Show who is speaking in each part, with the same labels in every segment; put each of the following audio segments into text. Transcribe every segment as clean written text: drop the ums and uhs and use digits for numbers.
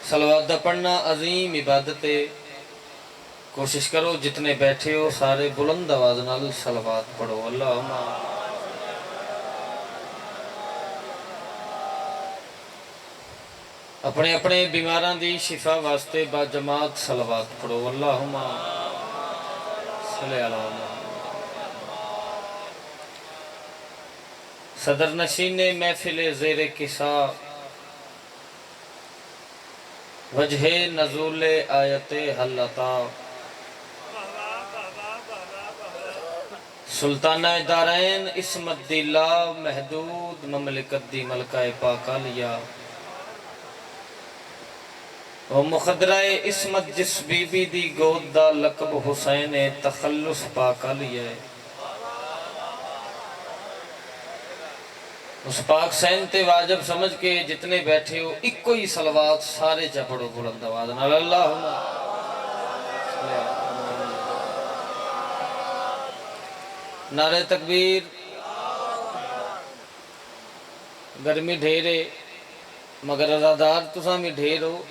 Speaker 1: صلوات دا پڑھنا عظیم عبادت ہے۔ کوشش کرو جتنے بیٹھے ہو سارے بلند آواز نال صلوات پڑھو۔ اللہم اپنے اپنے بیماراں دی شفا واسطے با جماعت صلوات پڑھو۔ اللہم صلی علی محمد۔ صدر نشین محفل زیر کسا وجہ نزول آیت حلتا سلطانہ دارین اسمت دی لا محدود مملکت دی ملکہ پاکا لیا و مخدرہ اسمت جس بی بی دی گود دا لقب حسین تخلص پاکا لیا ہے۔ اس پاک سین تے واجب سمجھ کے جتنے بیٹھے ہو ایک کوئی صلوات سارے جا پڑھو بلند آواز نال۔ اللہم نعرہ تکبیر۔ گرمی ڈھیرے مگر ازادار تساں بھی ڈھیر ہو،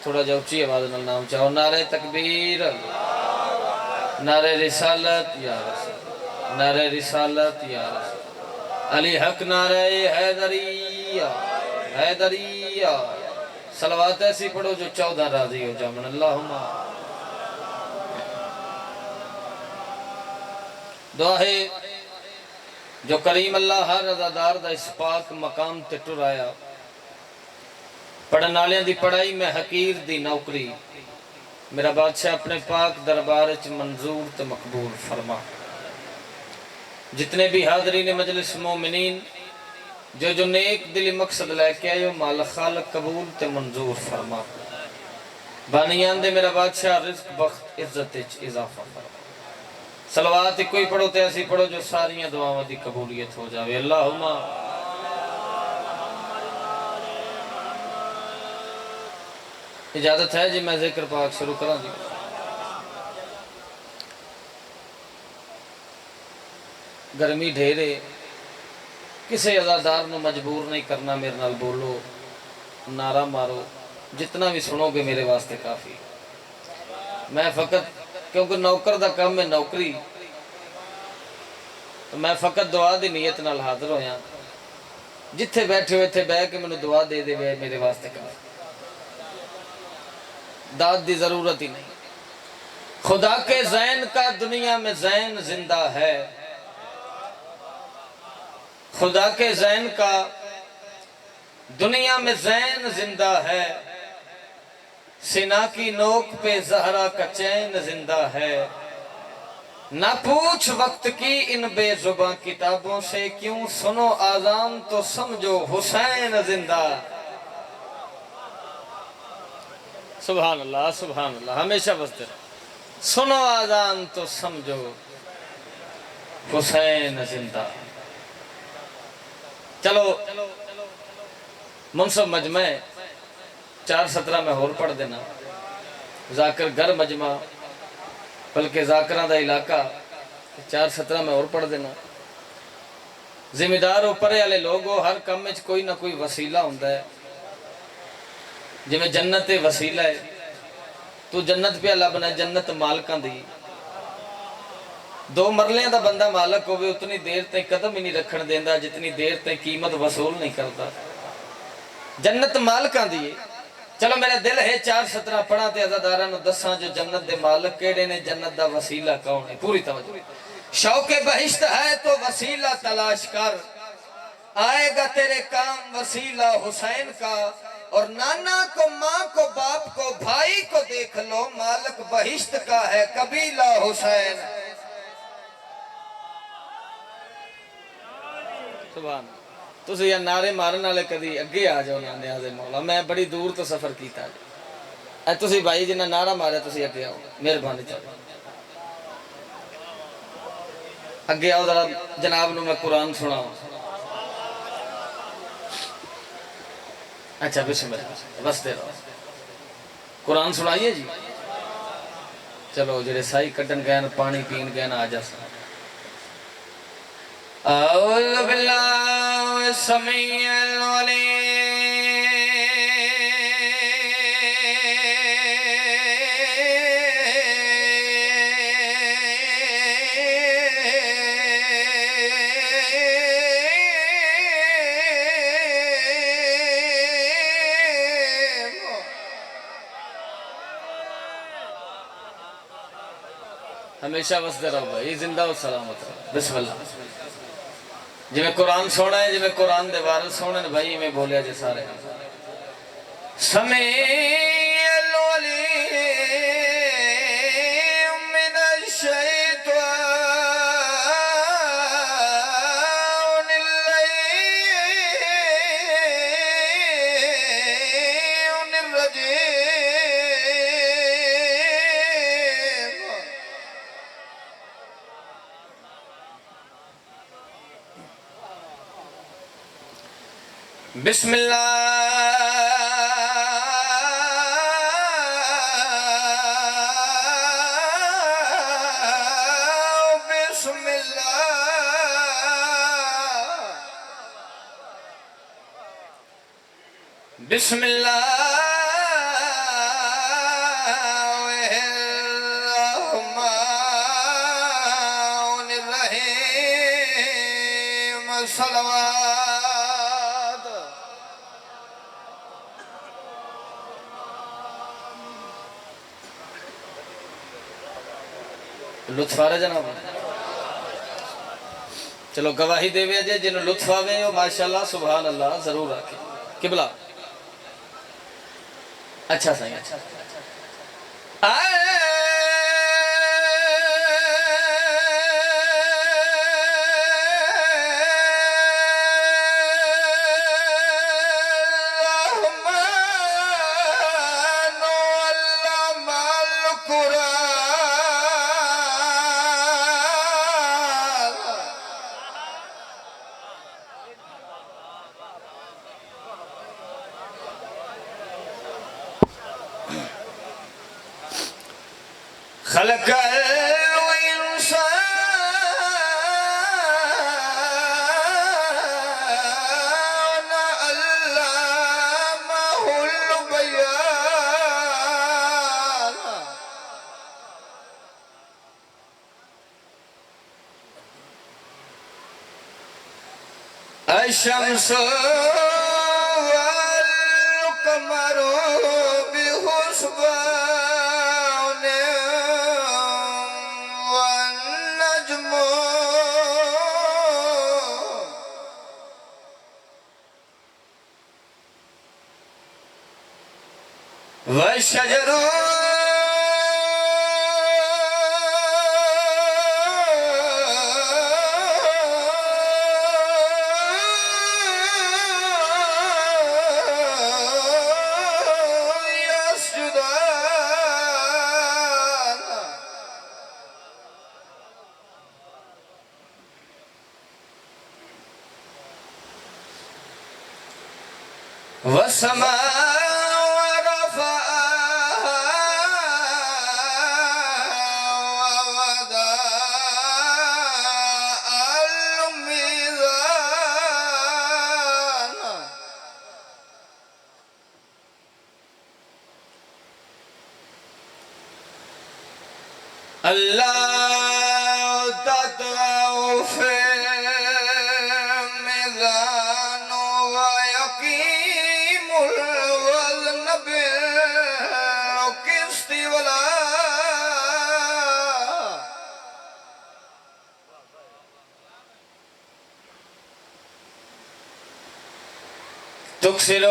Speaker 1: تھوڑا جا اچھی آواز نال نام چاہو۔ نعرہ تکبیر، نعرہ رسالت یا رسول، نعرہ رسالت یا رسول، علی حق نعرہ حیدریہ حیدریہ۔ صلوات ایسی پڑھو جو 14 راضی ہو جامن۔ اللہم دعا ہے جو کریم اللہ ہر رضادار دا اس پاک مقام تے ٹرایا، پڑھن والے دی پڑھائی میں حقیر دی نوکری میرا بادشاہ اپنے پاک دربار وچ منظور تے مقبول فرما۔ جتنے بھی حاضرین مجلس مومنین جو نیک دلی مقصد لے کے آئے ہو، مالک خالق قبول تے منظور فرما۔ بانیان دے میرا بادشاہ رزق بخت عزت اضافہ فرما۔ صلوات کوئی پڑھو تے ایسی پڑھو جو ساریاں دعاواں دی قبولیت ہو جاوے۔ اللہم اجازت ہے جی میں ذکر پاک شروع کرا دی۔ گرمی ڈھیرے کسے عزادار نو مجبور نہیں کرنا، میرے نال بولو، نعرہ مارو، جتنا بھی سنو گے میرے واسطے کافی۔ میں فقط کیونکہ نوکر دا کام ہے نوکری، تو میں فقط دعا دی نیت نال حاضر ہویا، جتھے بیٹھے ہوئے تھے بیٹھ کے میں دعا دے دے میرے واسطے کافی، داد دی ضرورت ہی نہیں۔ خدا کے زین کا دنیا میں زین زندہ ہے، خدا کے زین کا دنیا میں زین زندہ ہے، سنا کی نوک پہ زہرا کا چین زندہ ہے، نہ پوچھ وقت کی ان بے زباں کتابوں سے، کیوں سنو آذان تو سمجھو حسین زندہ۔ سبحان اللہ سبحان اللہ، ہمیشہ بستے رہے، سنو آذان تو سمجھو حسین زندہ۔ چلو منصب مجمع 4:17 میں اور پڑھ دینا، ذاکر گر مجمع بلکہ ذاکرہ دا علاقہ 4:17 میں اور پڑھ دینا۔ ذمہ دار ہو پرے والے لوگ ہو، ہر کام میں کوئی نہ کوئی وسیلہ ہوتا ہے، جی میں جنت وسیلہ ہے، تو جنت پہ اللہ بنا، جنت مالکاں دی 2 مرلیاں دا بندہ مالک ہوئے اتنی دیر تیں قدم ہی نہیں رکھن دیندہ جتنی دیر تیں قیمت وصول نہیں کرتا۔ جنت مالکاں دی، چلو میرا دل ہے 4:17 پڑھا تے عزاداراں نو دساں جو جنت دے مالک کیڑے نے، جنت دا وسیلہ کون ہے، پوری توجہ۔ شوق بہشت ہے تو وسیلہ تلاش کر، آئے گا تیرے کام وسیلہ حسین کا، اور نانا کو ماں کو باپ کو بھائی کو دیکھ لو، مالک بہشت کا ہے قبیلہ حسین۔ سبحان تو سے یا نعرے مارن والے کدی اگے آ جاؤ نا، نیاز مولا میں بڑی دور تو سفر کیتا ہے، اے تسی بھائی جنہاں نعرہ مارے تسی اگے آؤ، مہربانی چاہو اگے آؤ، ذرا جناب نو میں قرآن سناؤں۔ اچھا بسم اللہ، بس دے رہا قرآن سنائیے جی۔ چلو جڑے سائی کٹن گئے پانی پین گئے آ جا سا۔ اعوذ باللہ السمیع العلیم ہمیشہ وسدے رہو بھائی زندہ و سلامت رہو بسم اللہ جی میں قرآن سونا ہے جی میں قرآن دے وارث سونا ہے بھائی میں بولیا جی سارے سمیع العلیم من الشیطان اللعین الرجیم بسم اللہ بسم اللہ بسم اللہ الرحمن الرحیم صلوات لطف آ رہا جناب چلو گواہی دے وے جے جنہوں لطف آوے ہو ماشاءاللہ سبحان اللہ ضرور آکے قبلہ اچھا سائیں اچھا خلق الإنسان علمه البيان الشمس والقمر بحسبان والنجم والشجر والسماء رفعها ووضع الميزان الله تطغوا في الميزان ويقيم الوزن بالقسط ولا تكسر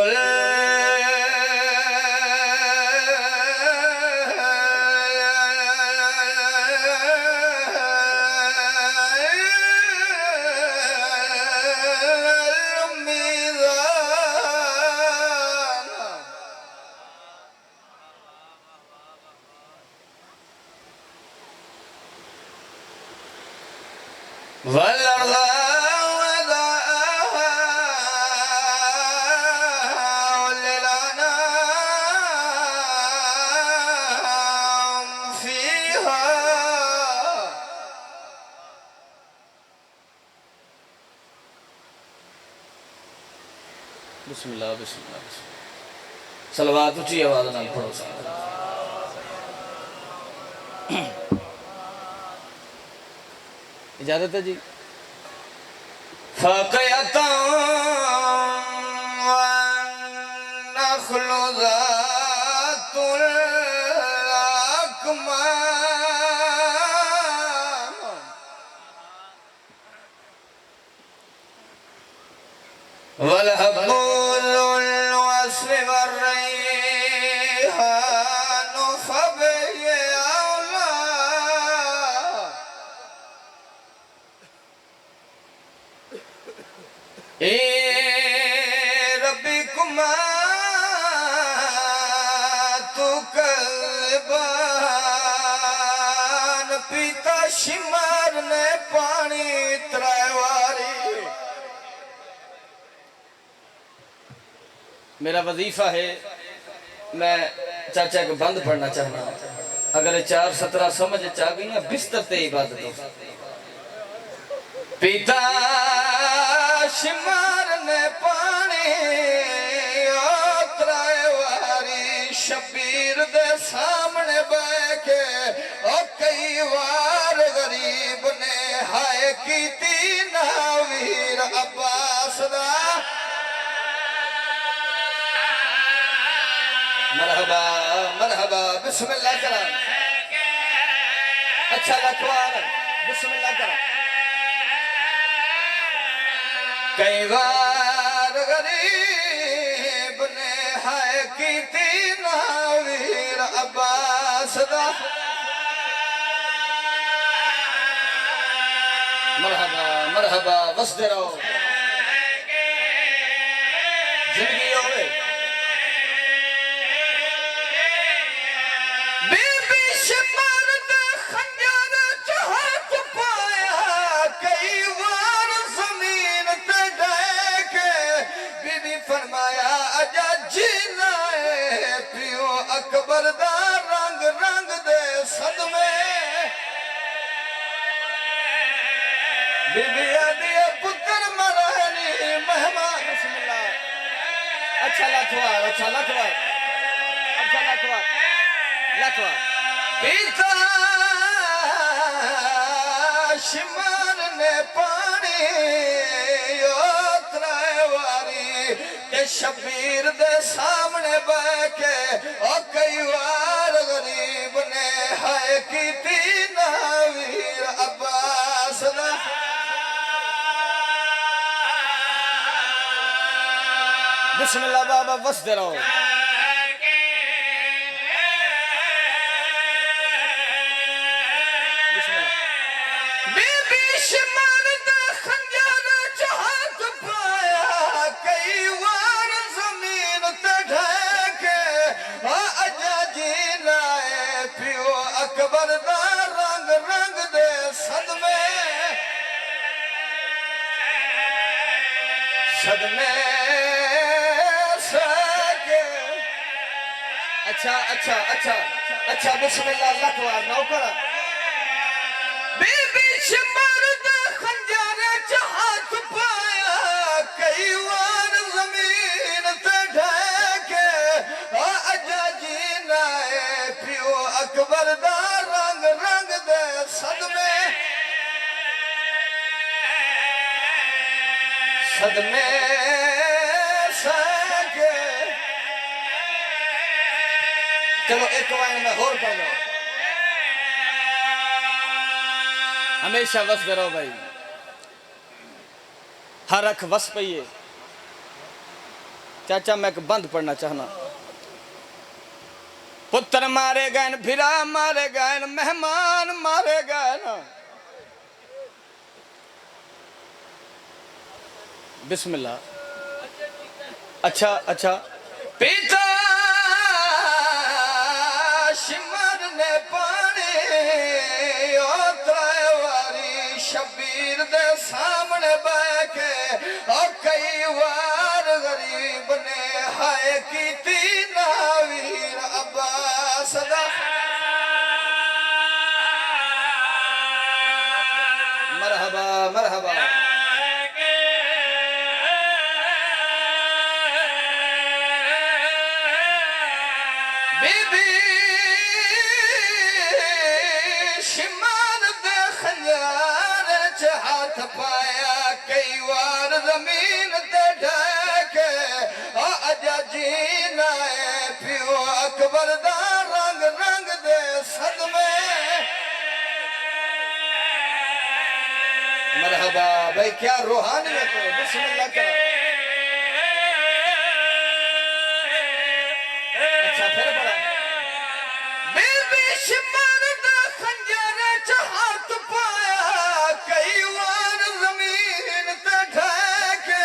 Speaker 1: والأرض وضعها للأنام فيها بسم اللہ بسم اللہ صلوات اچھی آواز نال پڑھو اجازت ہے جی فاقیتا والنخل ذات الاکمام والحبول الوصف والريحان فبي أولى ربكما تكذبان پیتا شمار نے پانی ترائیواری میرا وظیفہ ہے میں چاچا کو بند پڑھنا چاہنا اگر 4:17 سمجھ چاہ گئی نا بستر تے عبادت ہو پیتا شمار نے پانی اترائے واری شبیر دے سامنے بے کے کئی وار غریب نے ہائے کیتی ناویر عباس دا مرحبا مرحبا بسم اللہ کرام اچھا لکھوار بسم اللہ کرام کئی بار غریب نے ہائے کیتی ناویر عباس دا مرحبا مرحبا وسدے رہو زندگی ہوئے اکبر دا رنگ رنگ دے صدمے بی بی آدھی پتر مرہنی مہمان بسم اللہ اچھا لکھوار اچھا لکھوار اچھا لکھوار لکھوار پیتا شمار نے پانی اترائے واری کہ شبیر دے سامنے بے کے کئی وار غریب نے ہائے کیتی ناویر عباس دا بسم اللہ بابا وسدے رہو اکبر دا رنگ رنگ دے صدمے صدمے سکے اچھا اچھا اچھا اچھا بسم اللہ لکھوار نوکرہ بی بی شمار دا خنجر چہات پایا کئی وار زمین تے ڈھیکے اجا جینا ہے پیو اکبر دا رنگ رنگ دے صدمے صدمے سکے چلو ایک وائن میں اور پڑھ لو ہمیشہ وس دے رہو بھائی ہر اکھ وس پئیے چاچا میں ایک بند پڑھنا چاہنا پتر مارے گئن بھرا مارے گئن مہمان مارے گئن بسم اللہ اچھا اچھا پیتا شمر نے پانی اترائے واری شبیر دے سامنے بے کے کئی وار غریب نے ہائے کیتی ناویر عباس دا مرحبا مرحبا بی بی شمال دے خنجر ہاتھ پایا کئی وار زمین تے ڈھیکے اجا جینا ہے پیو اکبر دا رنگ رنگ دے صدمے مرحبا بھائی کیا روحانیت ہے بسم اللہ کرو بھی شمر دا خنجر چ ہاتھ پایا کئی وار زمین تے ٹھیکے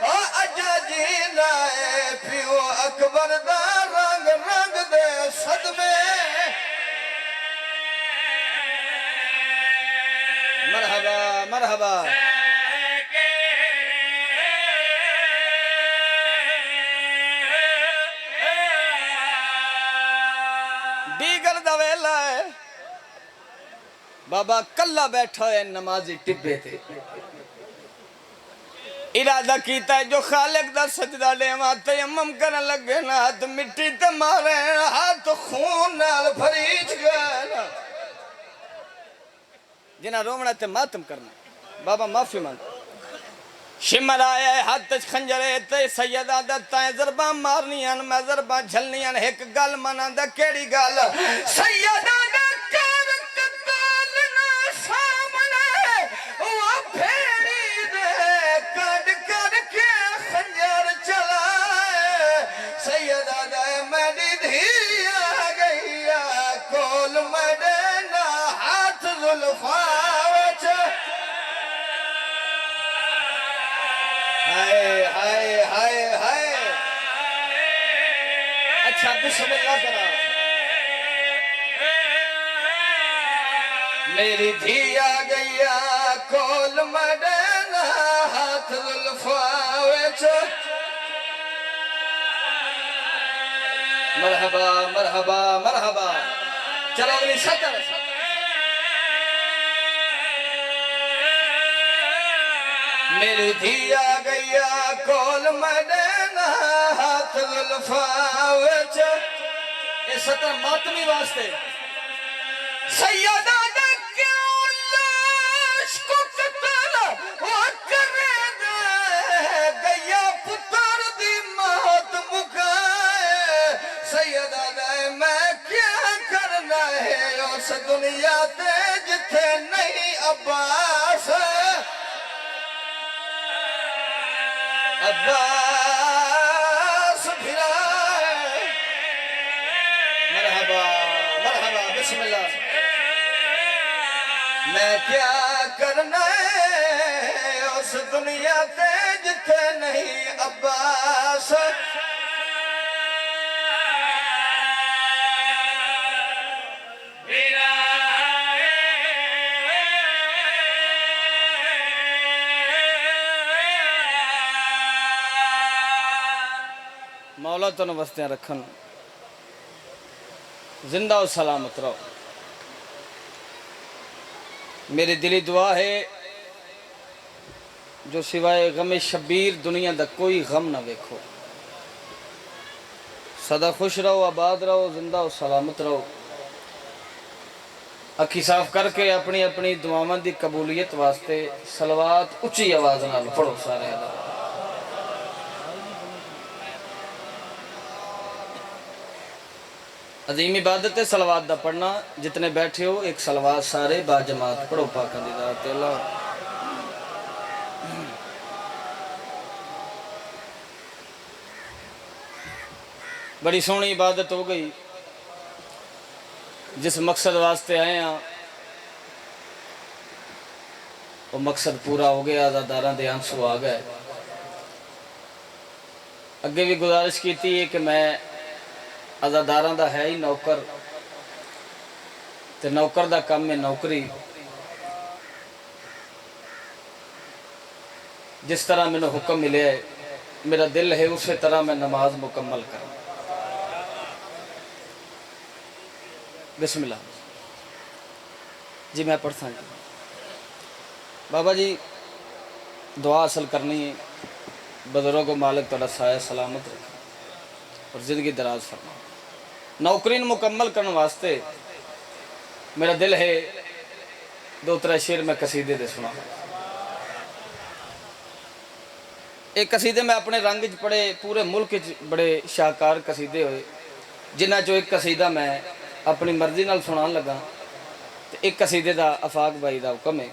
Speaker 1: او اجا جی لائے پیو اکبر دا رنگ رنگ دے صدمے مرحبا مرحبا دیگر دا ویلا ہے بابا کلا بیٹھا ہے نمازی ٹبے تھے ارادہ کیتا ہے جو خالق دا سجدہ لیوا تیمم کرن لگے نا ہاتھ مٹی تے مارے ہاتھ خون نال بھریج گیا جنہاں رومنا تے ماتم کرنا بابا معافی مانگ شمر آیا ہے ہاتھ خنجرے تے سیدہ دتائیں ضرباں مارنیاں میں ضرباں جھلنیاں ایک گل منا دا کیڑی گل سیدہ دتائیں قتال نہ سامنے وہ پھیڑی دے کڈ کر کے خنجر چلائے سیدہ دے میری دھی آ گئی کول میرے نہ ہاتھ زلفاں ہائے ہائے ہائے ہائے اچھا بسم اللہ کرا میری دھی آ گئی کول مڈینا ہاتھ زلفاں وچ مرحبا مرحبا مرحبا چلو اگلی سطر میری دھی آ گئی کول مڈینا ہاتھ زلفاں وچ یہ سطر ماتمی واسطے سیدہ نے کیوں لاش کو قتل وہ کرے دے گیا پتر دی موت مکائے سیدہ نے میں کیا کرنا ہے اس دنیا تے جتھے نہیں عباس عباس بھرائے مرحبا مرحبا بسم اللہ میں کیا کرنا ہے اس دنیا تے جتھے نہیں عباس مولا تو نوستیاں رکھن زندہ و سلامت رہو میری دلی دعا ہے جو سوائے غم شبیر دنیا دا کوئی غم نہ ویکھو سدا خوش رہو آباد رہو زندہ و سلامت رہو اکھی صاف کر کے اپنی اپنی دعاواں دی قبولیت واسطے صلوات اچھی آواز نال پڑھو سارے اللہ عظیم عبادت ہے صلوات دا پڑھنا جتنے بیٹھے ہو ایک صلوات سارے با جماعت پڑھو پاکاں دی ذات اللہ بڑی سونی عبادت ہو گئی جس مقصد واسطے آئے ہیں وہ مقصد پورا ہو گیا عزاداراں دے آنسو آ گئے اگے بھی گزارش کیتی ہے کہ میں عزاداراں دا ہے ہی نوکر تے نوکر دا کم میں نوکری جس طرح میں نے حکم ملے ہے میرا دل ہے اسی طرح میں نماز مکمل کروں بسم اللہ جی میں پڑھتا ہوں بابا جی دعا حاصل کرنی ہے بزرگوں کو مالک تعالیٰ سایہ سلامت رکھے اور زندگی دراز فرما نوکرین مکمل کرنے واسطے میرا دل ہے دو ترے شعر میں قصیدے دے سنا ایک قصیدے میں اپنے رنگ پڑے پورے ملک بڑے شاہکار قصیدے ہوئے جنہ جو ایک قصیدہ میں اپنی مرضی نال سنان لگا ایک قصیدے دا افاق بھائی دا حکم ہے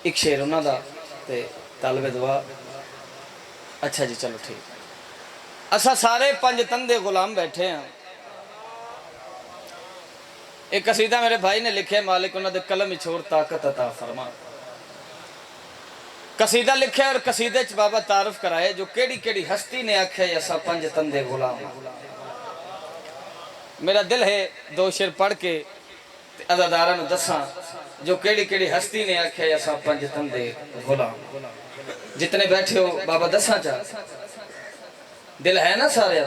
Speaker 1: ایک شعر انہاں دا تے طالب دعا اچھا جی چلو ٹھیک اسا سارے پنج تندے غلام بیٹھے ہیں ایک قصیدہ میرے بھائی نے لکھے مالک انہوں نے قلم ہی چھوڑ طاقت عطا فرما قصیدہ لکھے اور قصیدے چ بابا تعارف کرائے جو کیڑی کیڑی ہستی نے آکھے ایسا پنج تندے غلام میرا دل ہے دو شعر پڑھ کے عزاداراں نوں دساں جو کیڑی کیڑی ہستی نے آکھے ایسا پنج تندے غلام جتنے بیٹھے ہو بابا دساں چاہ دل ہے نا سارے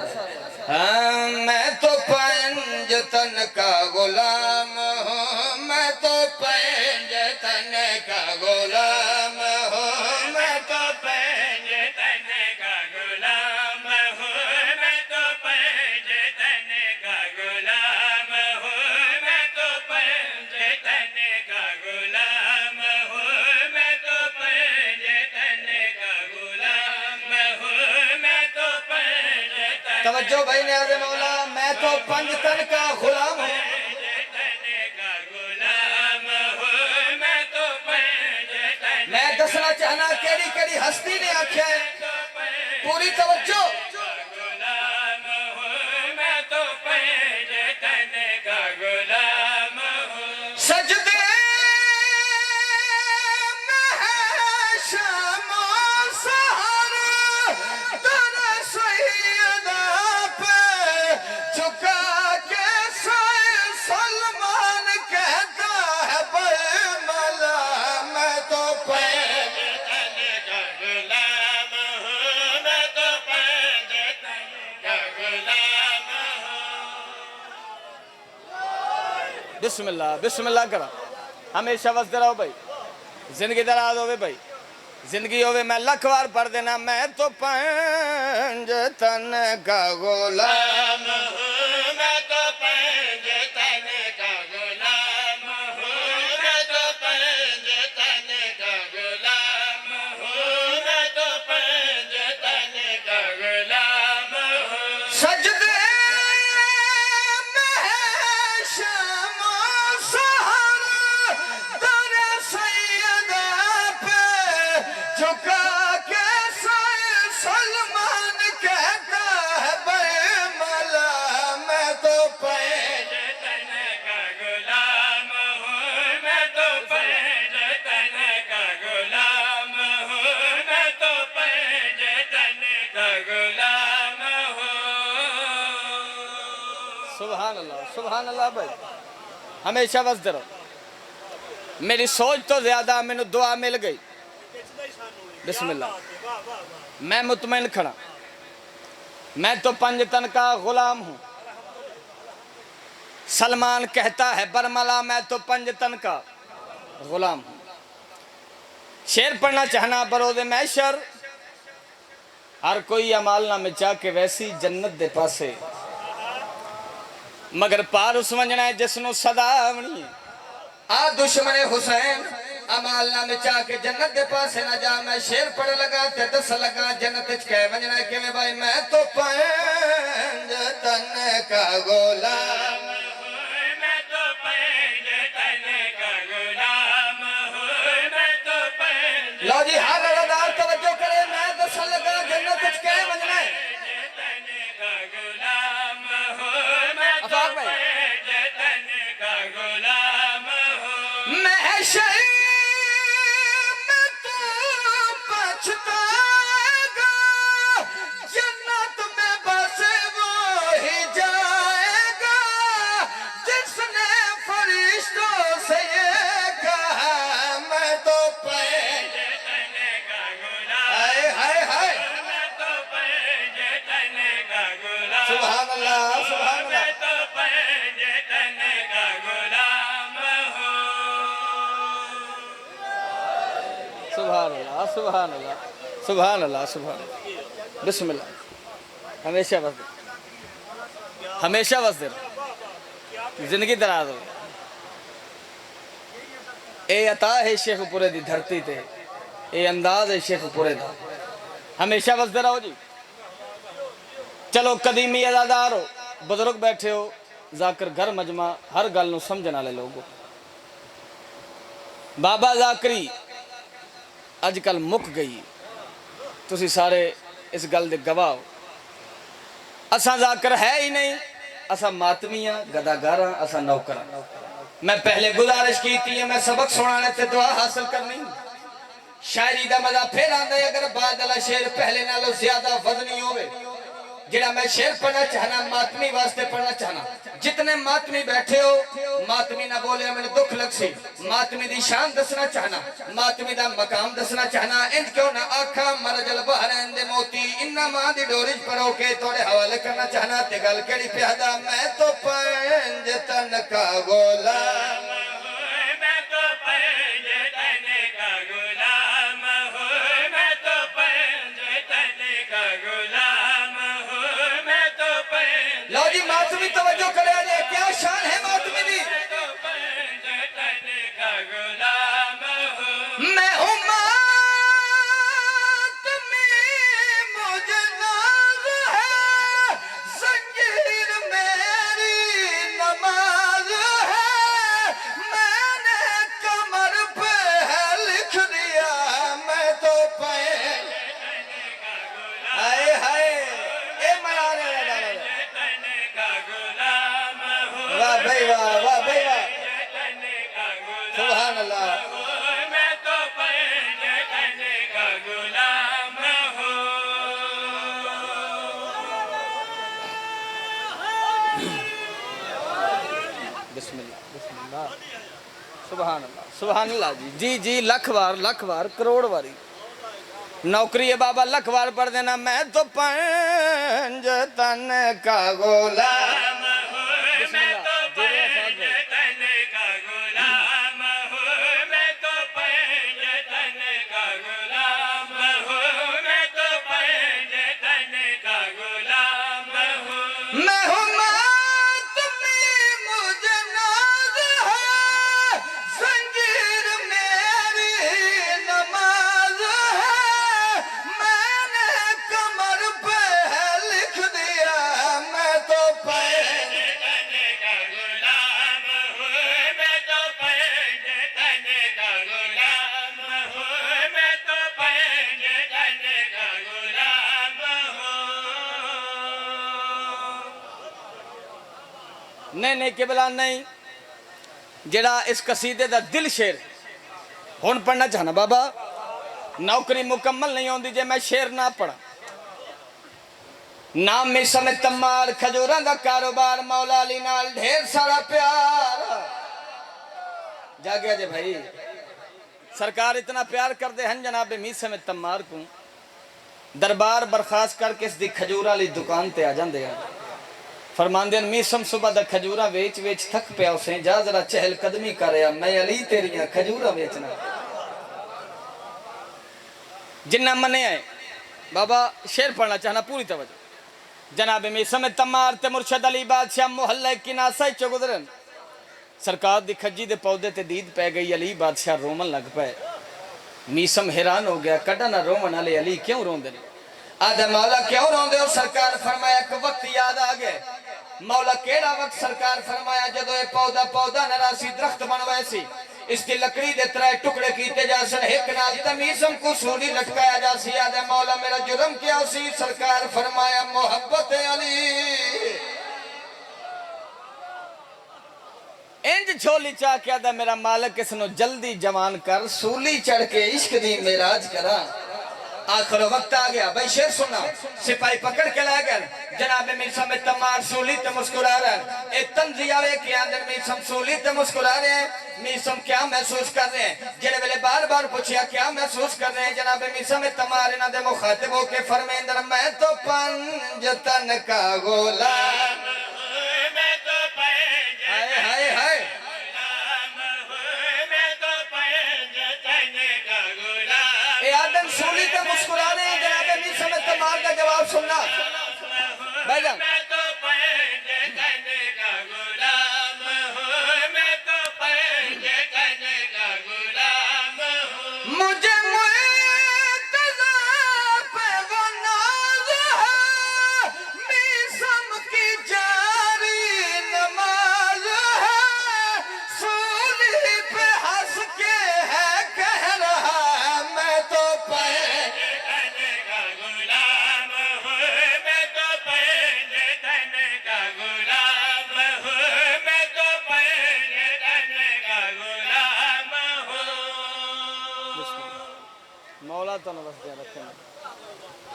Speaker 1: ہاں میں تو پنج تن کا غلام ہوں میں تو پنج تن کا غلام ہوں میں تو پنج تن کا غلام ہوں میں تو پنج تن کا غلام ہوں میں تو پنج تن کا غلام ہوں میں تو پنج تن کا غلام ہوں میں تو پنج تن توجہ بھائی نیاز مولا میں تو پنج تن کا غلام ہوں میں دسنا چاہنا کیڑی کیڑی ہستی نے آکھیا ہے پوری توجہ میں تو پنج تن کا غلام ہوں سجدے میں ہے شام و سحر در سیدہ پہ چکا کے سلمان کہتا ہے بے ملا میں تو پنج تن کا غلام ہوں میں تو پنج تن کا غلام ہوں بسم اللہ کرا ہمیشہ وستے رہو بھائی زندگی دراز ہوئے بھائی زندگی ہوئے میں لکھ وار پڑھ دینا میں تو پنج تن کا غلام ہوں میں تو پنج تن کا غلام ہوں میں تو پنج تن کا غلام ہوں میں تو پنج تن کا غلام ہوں سجدے میں ہے شام و سحر در سیدہ پہ چکا کے سلمان کہتا ہے بے ملا میں تو پنج تن کا غلام ہوں میں تو پنج تن کا غلام ہوں میں تو پنج تن کا غلام ہوں سبحان اللہ بھائی ہمیشہ وستے رہو میری سوچ تو زیادہ میں نے دعا مل گئی بسم اللہ میں مطمئن کھڑا میں تو پنج تن کا غلام ہوں سلمان کہتا ہے برملا میں تو پنج تن کا غلام ہوں شعر پڑھنا چاہنا بروز محشر ہر کوئی عمال نہ مچا کے ویسی جنت دے پاسے مگر پار اس ونجنا ہے جس نو صدا آونی ہے آ دشمن حسین عمال نہ مچا کے جنت دے پاسے نہ جا میں شیر پڑھ لگا تے دس لگا جنت اچ کہہ ونجنا ہے کہ میں بھائی میں تو پنج تن کا غلام ہوں میں تو پنج تن کا غلام ہوں میں تو پنج لو جی ہر لڑدار توجہ کرے میں دس لگا جنت اچ کہہ ونجنا ہے تن کا غلام ہوں میں تو پنج تن کا غلام ہوں محشر میں تو پچھتائے گا جنت میں بس وہی جائے گا جس نے فرشتوں سے یہ کہا میں تو پنج تن کا غلام ہائے ہائے میں تو پنج تن کا غلام سبحان اللہ میں تو پنج تن کا غلام ہوں سبحان اللہ بسم اللہ ہمیشہ وستے زندگی دراز ہو اے عطا ہے شیخ پورے دی دھرتی تے اے انداز ہے شیخ پورے دا ہمیشہ وستے رہو جی چلو قدیمی ازادار ہو بزرگ بیٹھے ہو ذاکر گھر مجمع ہر گل نو سمجھنا لے لوگو بابا ذاکری اج کل مک گئی تسی سارے اس گل دے گواہ ہو اساں ذاکر ہے ہی نہیں اسا ماتمیاں گداگاراں اسا نوکراں میں پہلے گزارش کی تھی میں سبق سنانے تے دعا حاصل کرنی شاعری دا مزہ پھر آندے اگر بعد والا شعر پہلے نالوں زیادہ وزنی ہوئے جڑا میں شعر پڑھنا چاہنا ماتمی واسطے پڑھنا چاہنا جتنے ماتمی بیٹھے ہو ماتمی نہ بولے میں دکھ لگ سی ماتمی دی شان دسنا چاہنا ماتمی دا مقام دسنا چاہنا انج کیوں نہ آکھا مرجل بہرین دے موتی انہا ماں دی ڈورج پڑھو کے توڑے حوالے کرنا چاہنا تے گل کیڑی پیادا میں تو پنج تن کا غلام
Speaker 2: میں تو پنج تن کا غلام ہوں میں تو پنج تن کا غلام ہوں میں تو پنج
Speaker 1: لو جی ماتمی توجہ کرے آجے کیا شان ہے ماتمی دی
Speaker 2: میں تو پنج تن کا غلام ہوں
Speaker 1: میں ہوں ماتمی مجھے ناز ہے زنجیر میری نماز ہے میں نے کمر پہ لکھ دیا میں تو پہن ہائے ہائے اے میارے
Speaker 2: تن کا غلام ہوں
Speaker 1: واہ بھائی واہ واہ بھائی واہ
Speaker 2: تن کا غلام
Speaker 1: سبحان اللہ
Speaker 2: ہوں میں تو پنج تن کا غلام ہوں
Speaker 1: بسم اللہ سبحان اللہ جی جی لکھ وار کروڑ واری نوکری ہے بابا لکھ وار پڑھ دینا میں تو پنج تن کا غلام
Speaker 2: میں تو پنج تن کا غلام ہوں میں تو پنج تن کا غلام ہوں میں تو پنج تن کا غلام ہوں
Speaker 1: میں ہوں ماتمی مجھے ناز ہے زنجیر میری نماز ہے میں نے کمر پہ لکھ دیا میں تو پہن
Speaker 2: تن کا غلام ہوں میں تو پنج تن کا غلام ہوں میں تو پنج تن کا غلام ہوں
Speaker 1: نہیں قبلہ نہیں جڑا اس قصیدے دا دل شیر ہون پڑھنا چاہنا بابا نوکری مکمل نہیں ہوندی جے میں شیر نہ پڑھا نام میں سمیت تمار کھجوراں دا کاروبار مولا علی نال ڈھیر سارا پیار جاگیا جے بھائی سرکار اتنا پیار کر دے ہن جناب می سمیت تمار کو دربار برخاست کر کے اس دی کھجورا لی دکان تے آ جاندے ہیں فرمان دین میسم صبح دا کھجورا ویچ تھک پیا اسیں جا ذرا چہل قدمی کر رہا میں علی تیریاں کھجورا ویچنا جنہ منے آئے بابا شیر پڑھنا چاہنا پوری توجہ جناب میسم تمار تے مرشد علی بادشاہ محلہ کی ناسائی چو گزرن سرکار دی کھجی دے پودے تے دید پہ گئی علی بادشاہ رومن لگ پائے میسم حیران ہو گیا کڈا نہ رومن علی علی کیوں رون دے آدھے مولا کیوں رون دے اور سرکار فرمایا کہ وقت یاد آگئے مولا کیڑا وقت سرکار فرمایا جدو اے پودا نراسی درخت بنوائے سی اس کی لکڑی دے ترائے ٹکڑے کیتے جا سن ایک نال تمیزم کو سولی لٹکایا جا سی آدھے مولا میرا جرم کیا اسی سرکار فرمایا محبت علی انج چھولی چاہ کیا دا میرا مالک اس نو جلدی جوان کر سولی چڑھ کے عشق دی میراج کرا آخر وقت آ گیا بھائی شیر سنا سپاہی پکڑ کے لائے گئے جناب میسم تمار سولی تے مسکرا رہے ہیں ایک تنزی آوے کہ اندر میسم سولی تے مسکرا رہے ہیں میسم کیا محسوس کر رہے ہیں جنہیں ویلے بار بار پوچھیا کیا محسوس کر رہے ہیں جناب میسم تمار انہاں دے مخاطب ہو کے فرمیندر میں تو پنج تن کا غلام
Speaker 2: میں تو پنج
Speaker 1: ہائے ہائے ہائے
Speaker 2: غلام ہوں میں تو پنج تن کا غلام
Speaker 1: اے آدم سولی تے مسکرا رہے ہیں جناب میسم تمار کا جواب سننا بھائی جان
Speaker 2: میں تو پنج تن کا غلام ہوں میں تو پنج تن کا غلام ہوں
Speaker 1: مجھے مرتضی پہ وہ ناز ہے میسم کی جاری نماز ہے سولی پہ ہنس کے ہے کہہ رہا میں تو پہ
Speaker 2: تن کا غلام ہوں میں تو پنج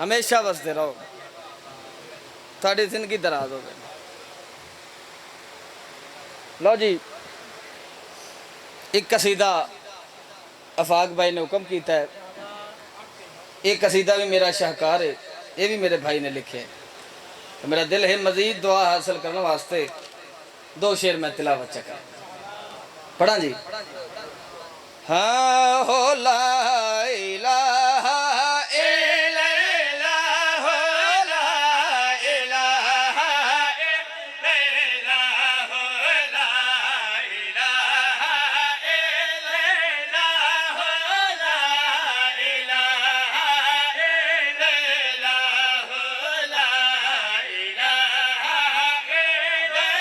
Speaker 1: ہمیشہ وستے رہو تھوڑی زندگی دراز ہو گئی لو جی ایک قصیدہ افاق بھائی نے حکم کیتا ہے ایک قصیدہ بھی میرا شاہکار ہے یہ بھی میرے بھائی نے لکھے ہیں تو میرا دل ہے مزید دعا حاصل کرنے واسطے 2 شعر میں تلاوت چکا پڑھا جی ہاں ہو لا الہ الا اللہ لا الہ الا اللہ لا الہ الا اللہ لا الہ الا اللہ لا الہ الا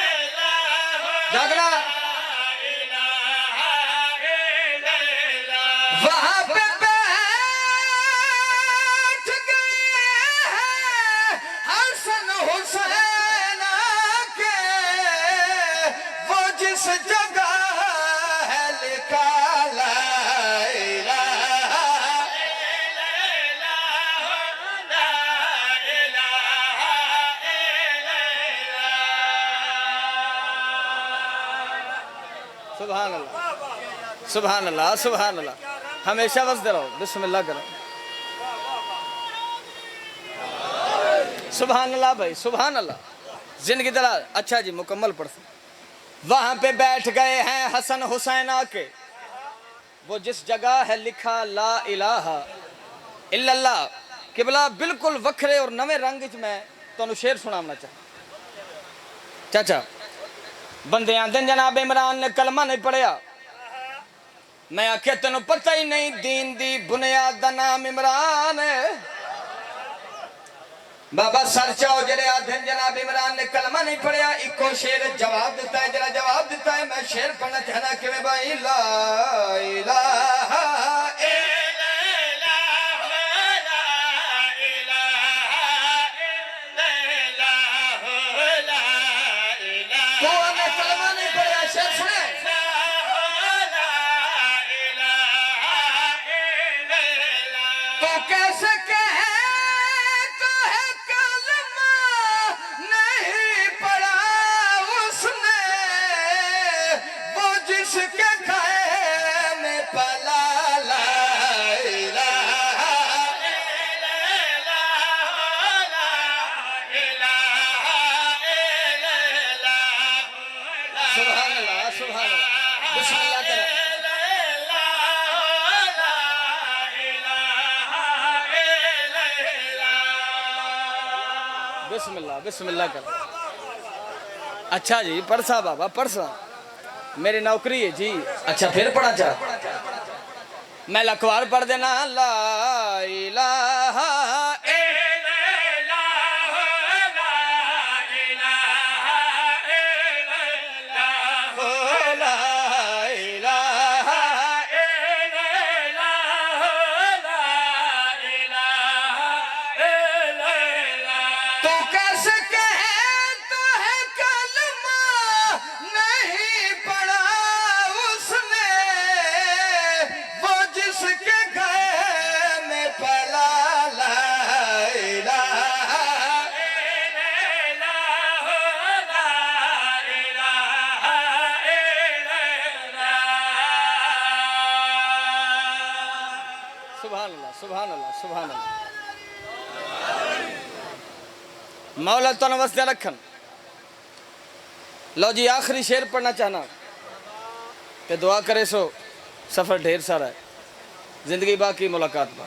Speaker 1: اللہ جاگنا وہاں پہ بیٹھ گئے ہیں حسن حسین کے وہ جس جگہ ہے لکھا لا الہ الا اللہ لا الہ الا اللہ سبحان اللہ سبحان اللہ سبحان اللہ ہمیشہ وستے رہو بسم اللہ کرو سبحان اللہ بھائی سبحان اللہ زندگی دراز اچھا جی مکمل پڑھتے وہاں پہ بیٹھ گئے ہیں حسن حسین کے وہ جس جگہ ہے لکھا لا الہ الا اللہ قبلہ بالکل وکھرے اور نوے رنگ میں تو شعر سنانا چاچا بندے آندن جناب عمران نے کلمہ نہیں پڑھیا میں آکھیا تینوں پتہ ہی نہیں دین دی بنیاد دا نام عمران ہے بابا سر چاہو جڑے آدھن جناب عمران نے کلمہ نہیں پڑھیا ایک شعر جواب دیتا ہے جڑا جواب دیتا ہے میں شعر پڑھنا چاہنا کہ میں بھائی لا الہ الا اللہ لا الہ الا اللہ لا الہ تو ہمیں کلمہ نہیں پڑھیا شعر سنے تو کیسے کہتا ہے کلمہ نہیں پڑھا اس نے وہ جس کے کھائے میں پلا لا الہ الا اللہ لا الہ الا اللہ سبحان اللہ سبحان اللہ بسم اللہ کرو بسم اللہ بسم اللہ کر اچھا جی پرسا بابا پرسا میری نوکری ہے جی اچھا پھر پڑھا چاہ میں لکھوار پڑھ دینا لا الہ الا اللہ لا الہ الا اللہ لا الہ الا اللہ لا الہ الا اللہ تو کیسے کہتا ہے کلمہ نہیں پڑھا اس نے وہ جس کے گھر میں پلا لا الہ الا اللہ لا الہ الا اللہ سبحان اللہ سبحان اللہ سبحان اللہ مولا تو نوستے رکھن لو جی آخری شعر پڑھنا چاہنا کہ دعا کرے سو سفر ڈھیر سارا ہے زندگی باقی ملاقات با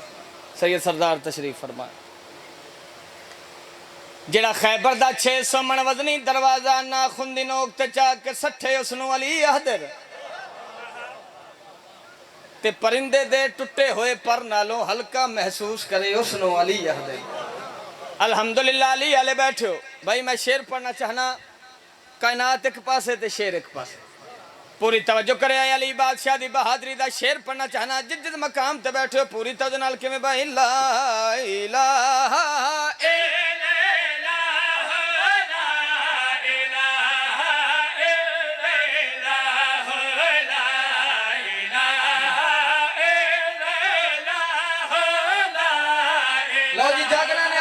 Speaker 1: سید سردار تشریف فرمائے جڑا خیبر دا 600 من وزنی دروازہ نا خوندی نوک تے چاہ کے سٹھے اسنو علی احدر تے پرندے دے ٹٹے ہوئے پر نالوں ہلکا محسوس کرے اسنو علی احدر الحمدللہ علی علی بیٹھے ہو بھائی میں شعر پڑھنا چاہنا کائنات ایک پاسے تے شعر ایک پاسے پوری توجہ کرے آئی علی بادشاہ دی بہادری دا شعر پڑھنا چاہنا جد جد مقام تے بیٹھے ہو پوری توجہ نال کے میں بھائی لا الہ الا لو جی جاگنا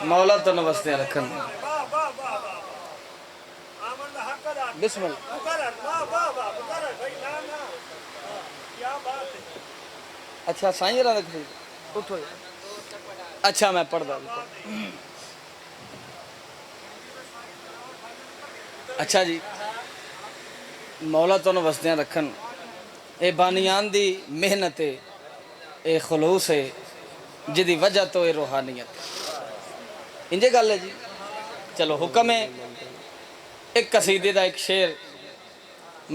Speaker 1: مولا تو نوستے رکھن بسم اللہ اچھا سائیں جرا رکھ اٹھو اچھا میں پڑھ دا اچھا جی مولا تو وسدیاں رکھن اے بانیان دی محنت ہے اے خلوص ہے جدی وجہ تو اے روحانیت انجے گل ہے جی چلو حکم ہے ایک قصیدے دا ایک شعر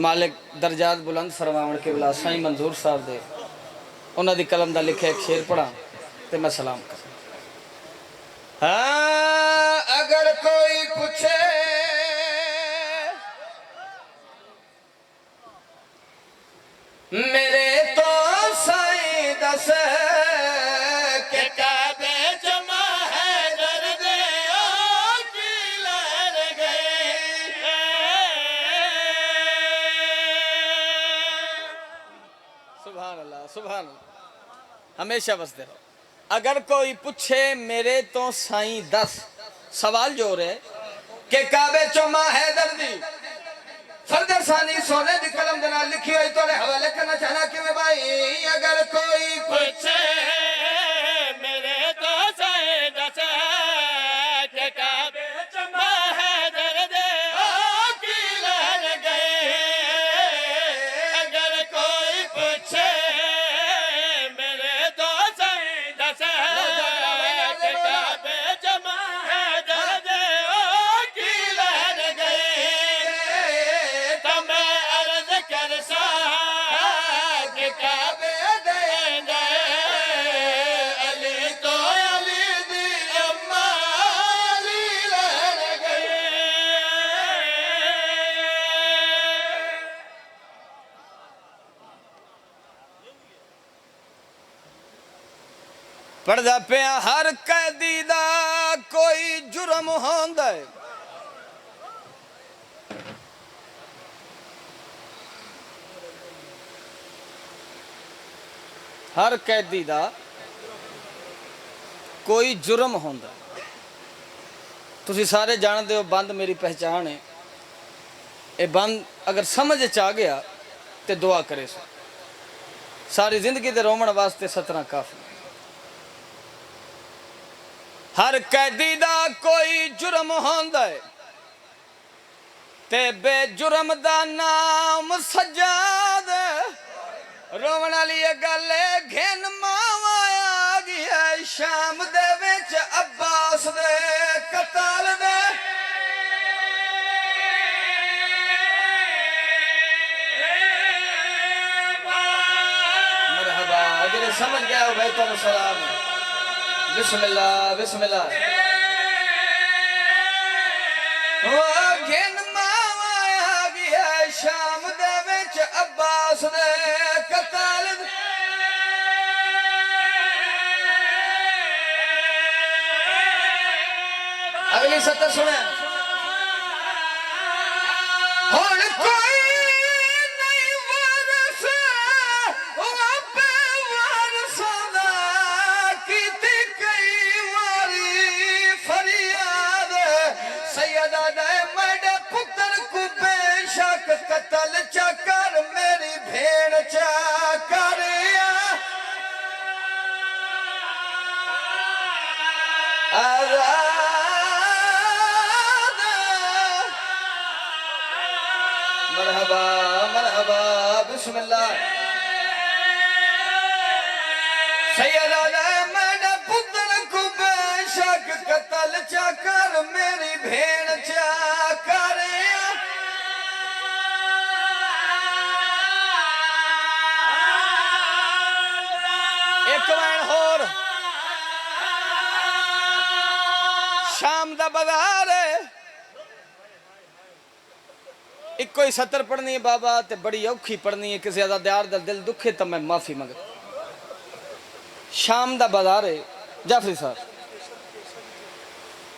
Speaker 1: مالک درجات بلند فرماون کے بلا سائیں منظور صاحب دے انہاں دی قلم دا لکھے ایک شعر پڑھا تے میں سلام کروں ہاں اگر کوئی پوچھے میرے تو سائیں دس کہ کعبے جمع ہے درد کی لہر گئی سبحان اللہ سبحان اللہ ہمیشہ بستے رہو اگر کوئی پوچھے میرے تو سائیں دس سوال جو رہے کہ کعبے جمع ہے دردی فرد ثانی سونے دی قلم دنا لکھی ہوئی تو حوالے کرنا چاہنا کہ میں بھائی اگر کوئی پوچھے میرے تو سائیں دس کہ کعبے جمع ہے درد کی لہر گئی اگر کوئی پوچھے میرے تو سائیں دس کہ کعبے جمع ہے درد کی لہر گئی پڑھدا پیا ہر قیدی دا کوئی جرم ہوندا ہے ہر قیدی دا کوئی جرم ہوندا ہے تسی سارے جاندے ہو بند میری پہچان ہے اے بند اگر سمجھ چاہ گیا تے دعا کرے سو ساری زندگی دے رومن واسطے 17 کافی ہر قیدی دا کوئی جرم ہوندا ہے تے بے جرم دا نام سجاد رومن والی گل گھن ماوا آ گیا شام دے وچ عباس دے قتال دے مرحبا اگر سمجھ گیا ہو بھائی تو سلام بسم اللہ بسم اللہ گھن ماوا آ گیا شام دے وچ عباس دے قتال دے اگلی سطر سنیں ہون کوئی نہیں وارث وابے وارثاں دا کیتی کئی واری فریاد سیدہ دے میڈے پتر کو بے شک قتل چا کر میری بھیڑ چا کریا مرحبا مرحبا بسم اللہ سیدہ دے میڈے پتر کو بے شک قتل چا کر میری بھیڑ چا کریا ایک وین ہور شام دا بازار ہے ایک کوئی سطر پڑھنی ہے بابا تے بڑی اوکھی پڑھنی ہے کسی زیادہ دیار دا دل دکھے تو میں معافی مانگ شام دا بازار ہے جعفری صاحب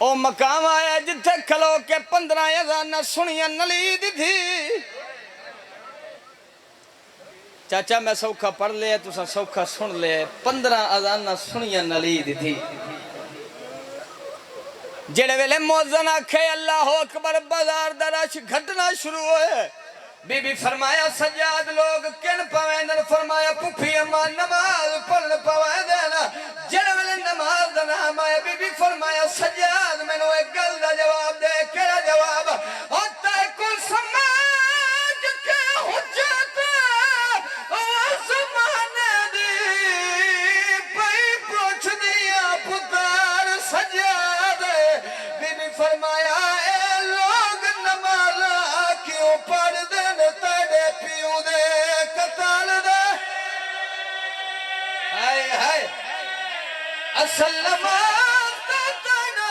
Speaker 1: او مقام آیا جتھے کھلو کے 15 اذاناں سنیاں نلید تھی چاچا میں سوکھا پڑھ لیا تسا سوکھا سن لیا 15 اذاناں سنیاں نلید تھی جڑے ویلے موزن آکھے اللہ اکبر بازار دا رش گھٹنا شروع ہوئے بی بی فرمایا سجاد لوگ کن پویندن فرمایا پپھی اماں نماز پڑھن پوائے دینا جڑے ویلے نماز دا نام آیا بی بی فرمایا سجاد میں نو ایک گل دا جواب دے کیڑا جواب ہوتا ہے کل سماج کے حجت زمانے دی پئی پوچھ دیا پتار سجاد بی بی فرمایا اے لوگ نماز کیوں پڑھ دن تیڑے پیوں دے قتال دے ہائے ہائے اصل نماز تیڑے